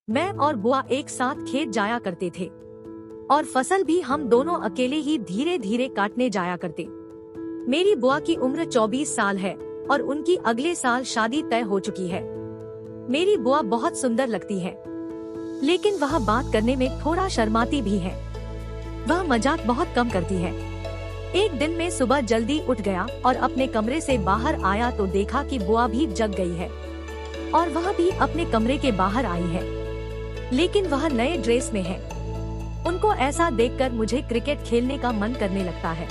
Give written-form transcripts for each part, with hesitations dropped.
मैं और बुआ एक साथ खेत जाया करते थे और फसल भी हम दोनों अकेले ही धीरे धीरे काटने जाया करते। मेरी बुआ की उम्र 24 साल है और उनकी अगले साल शादी तय हो चुकी है। मेरी बुआ बहुत सुंदर लगती है, लेकिन वह बात करने में थोड़ा शर्माती भी है। वह मजाक बहुत कम करती है। एक दिन मैं सुबह जल्दी उठ गया और अपने कमरे से बाहर आया तो देखा कि बुआ भी जग गई है और वह भी अपने कमरे के बाहर आई है, लेकिन वह नए ड्रेस में है। उनको ऐसा देखकर मुझे क्रिकेट खेलने का मन करने लगता है।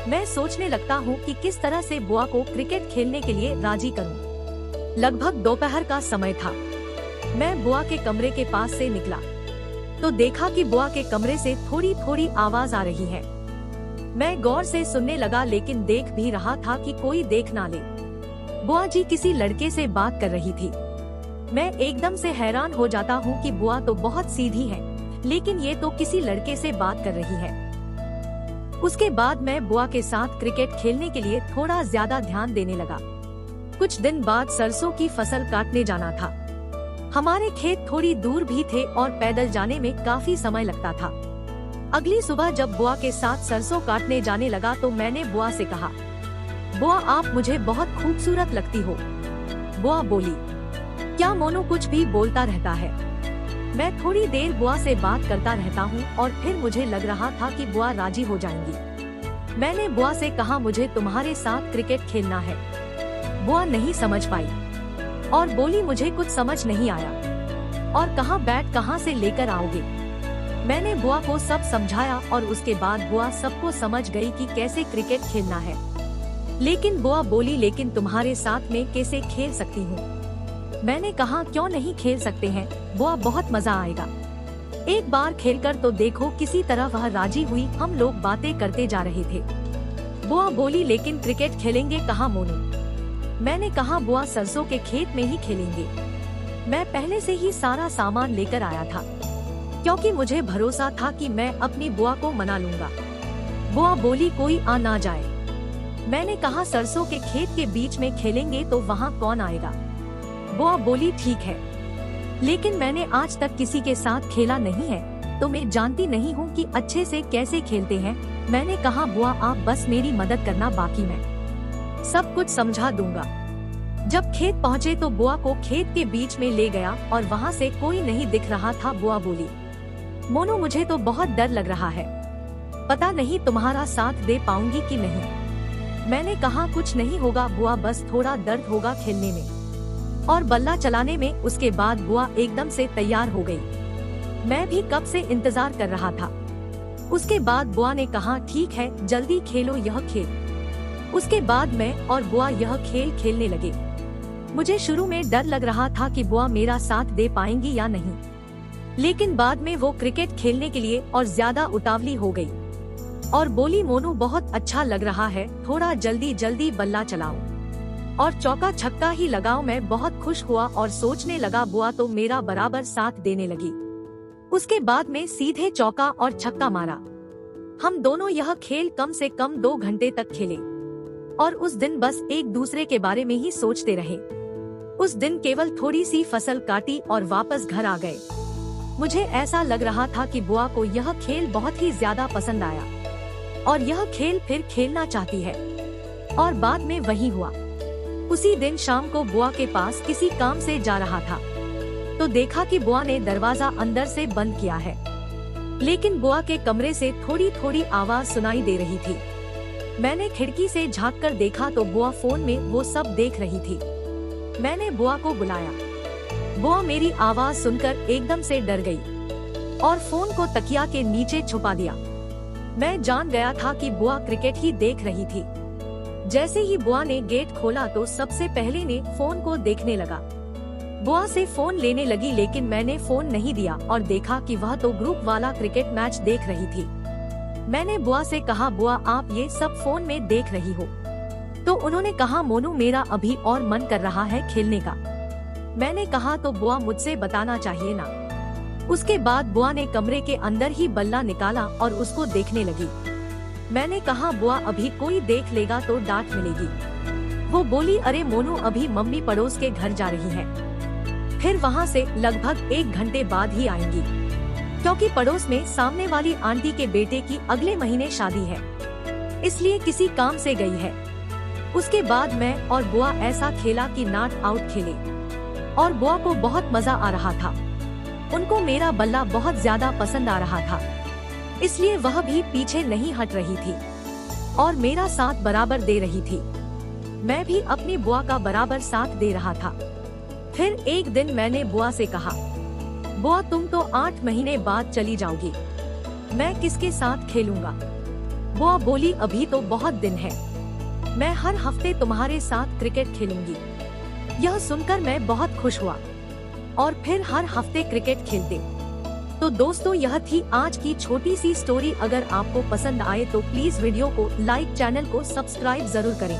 मैं सोचने लगता हूँ कि किस तरह से बुआ को क्रिकेट खेलने के लिए राजी करूँ। लगभग दोपहर का समय था। मैं बुआ के कमरे के पास से निकला तो देखा कि बुआ के कमरे से थोड़ी थोड़ी आवाज आ रही है। मैं गौर से सुनने लगा, लेकिन देख भी रहा था कि कोई देख ना ले। बुआ जी किसी लड़के से बात कर रही थी। मैं एकदम से हैरान हो जाता हूँ कि बुआ तो बहुत सीधी है, लेकिन ये तो किसी लड़के से बात कर रही है। उसके बाद मैं बुआ के साथ क्रिकेट खेलने के लिए थोड़ा ज्यादा ध्यान देने लगा। कुछ दिन बाद सरसों की फसल काटने जाना था। हमारे खेत थोड़ी दूर भी थे और पैदल जाने में काफी समय लगता था। अगली सुबह जब बुआ के साथ सरसों काटने जाने लगा तो मैंने बुआ से कहा, बुआ आप मुझे बहुत खूबसूरत लगती हो। बुआ बोली, क्या मोनू कुछ भी बोलता रहता है। मैं थोड़ी देर बुआ से बात करता रहता हूँ और फिर मुझे लग रहा था कि बुआ राजी हो जाएंगी। मैंने बुआ से कहा, मुझे तुम्हारे साथ क्रिकेट खेलना है। बुआ नहीं समझ पाई और बोली, मुझे कुछ समझ नहीं आया और कहा बैट कहाँ से लेकर आओगे। मैंने बुआ को सब समझाया और उसके बाद बुआ सबको समझ गई कि कैसे क्रिकेट खेलना है। लेकिन बुआ बोली, लेकिन तुम्हारे साथ में कैसे खेल सकती हूँ। मैंने कहा, क्यों नहीं खेल सकते हैं बुआ, बहुत मजा आएगा। एक बार खेलकर तो देखो। किसी तरह वह राजी हुई। हम लोग बातें करते जा रहे थे। बुआ बोली, लेकिन क्रिकेट खेलेंगे कहाँ मोनू। मैंने कहा, बुआ सरसों के खेत में ही खेलेंगे। मैं पहले से ही सारा सामान लेकर आया था, क्योंकि मुझे भरोसा था कि मैं अपनी बुआ को मना लूंगा। बुआ बोली, कोई आ ना जाए। मैंने कहा, सरसों के खेत के बीच में खेलेंगे तो वहाँ कौन आएगा। बुआ बोली, ठीक है, लेकिन मैंने आज तक किसी के साथ खेला नहीं है तो मैं जानती नहीं हूँ कि अच्छे से कैसे खेलते हैं। मैंने कहा, बुआ आप बस मेरी मदद करना, बाकी मैं सब कुछ समझा दूंगा। जब खेत पहुँचे तो बुआ को खेत के बीच में ले गया और वहाँ से कोई नहीं दिख रहा था। बुआ बोली, मोनू मुझे तो बहुत डर लग रहा है, पता नहीं तुम्हारा साथ दे पाऊंगी कि नहीं। मैंने कहा, कुछ नहीं होगा बुआ, बस थोड़ा दर्द होगा खेलने में और बल्ला चलाने में। उसके बाद बुआ एकदम से तैयार हो गई। मैं भी कब से इंतजार कर रहा था। उसके बाद बुआ ने कहा, ठीक है जल्दी खेलो यह खेल। उसके बाद मैं और बुआ यह खेल खेलने लगे। मुझे शुरू में डर लग रहा था कि बुआ मेरा साथ दे पाएंगी या नहीं, लेकिन बाद में वो क्रिकेट खेलने के लिए और ज्यादा उतावली हो गई और बोली, मोनू बहुत अच्छा लग रहा है, थोड़ा जल्दी जल्दी बल्ला चलाओ और चौका छक्का ही लगाओ। मैं बहुत खुश हुआ और सोचने लगा बुआ तो मेरा बराबर साथ देने लगी। उसके बाद में सीधे चौका और छक्का मारा। हम दोनों यह खेल कम से कम 2 घंटे तक खेले और उस दिन बस एक दूसरे के बारे में ही सोचते रहे। उस दिन केवल थोड़ी सी फसल काटी और वापस घर आ गए। मुझे ऐसा लग रहा था कि बुआ को यह खेल बहुत ही ज्यादा पसंद आया और यह खेल फिर खेलना चाहती है और बाद में वही हुआ। उसी दिन शाम को बुआ के पास किसी काम से जा रहा था तो देखा कि बुआ ने दरवाजा अंदर से बंद किया है, लेकिन बुआ के कमरे से थोड़ी थोड़ी आवाज सुनाई दे रही थी। मैंने खिड़की से झांक कर देखा तो बुआ फोन में वो सब देख रही थी। मैंने बुआ को बुलाया। बुआ मेरी आवाज सुनकर एकदम से डर गई और फोन को तकिया के नीचे छुपा दिया। मैं जान गया था कि बुआ क्रिकेट ही देख रही थी। जैसे ही बुआ ने गेट खोला तो सबसे पहले ने फोन को देखने लगा। बुआ से फोन लेने लगी, लेकिन मैंने फोन नहीं दिया और देखा कि वह तो ग्रुप वाला क्रिकेट मैच देख रही थी। मैंने बुआ से कहा, बुआ आप ये सब फोन में देख रही हो। तो उन्होंने कहा, मोनू मेरा अभी और मन कर रहा है खेलने का। मैंने कहा, तो बुआ मुझसे बताना चाहिए ना। उसके बाद बुआ ने कमरे के अंदर ही बल्ला निकाला और उसको देखने लगी। मैंने कहा, बुआ अभी कोई देख लेगा तो डांट मिलेगी। वो बोली, अरे मोनू अभी मम्मी पड़ोस के घर जा रही है। फिर वहाँ से लगभग 1 घंटे बाद ही आएंगी, क्योंकि पड़ोस में सामने वाली आंटी के बेटे की अगले महीने शादी है, इसलिए किसी काम से गई है। उसके बाद मैं और बुआ ऐसा खेला कि नॉट आउट खेले, और बुआ को बहुत मजा आ रहा था। उनको मेरा बल्ला बहुत ज्यादा पसंद आ रहा था, इसलिए वह भी पीछे नहीं हट रही थी और मेरा साथ बराबर दे रही थी। मैं भी अपनी बुआ का बराबर साथ दे रहा था। फिर एक दिन मैंने बुआ से कहा, बुआ तुम तो 8 महीने बाद चली जाओगी, मैं किसके साथ खेलूंगा? बुआ बोली, अभी तो बहुत दिन है, मैं हर हफ्ते तुम्हारे साथ क्रिकेट खेलूंगी। यह सुनकर मैं बहुत खुश हुआ और फिर हर हफ्ते क्रिकेट खेलते। तो दोस्तों, यह थी आज की छोटी सी स्टोरी। अगर आपको पसंद आए तो प्लीज वीडियो को लाइक, चैनल को सब्सक्राइब जरूर करें।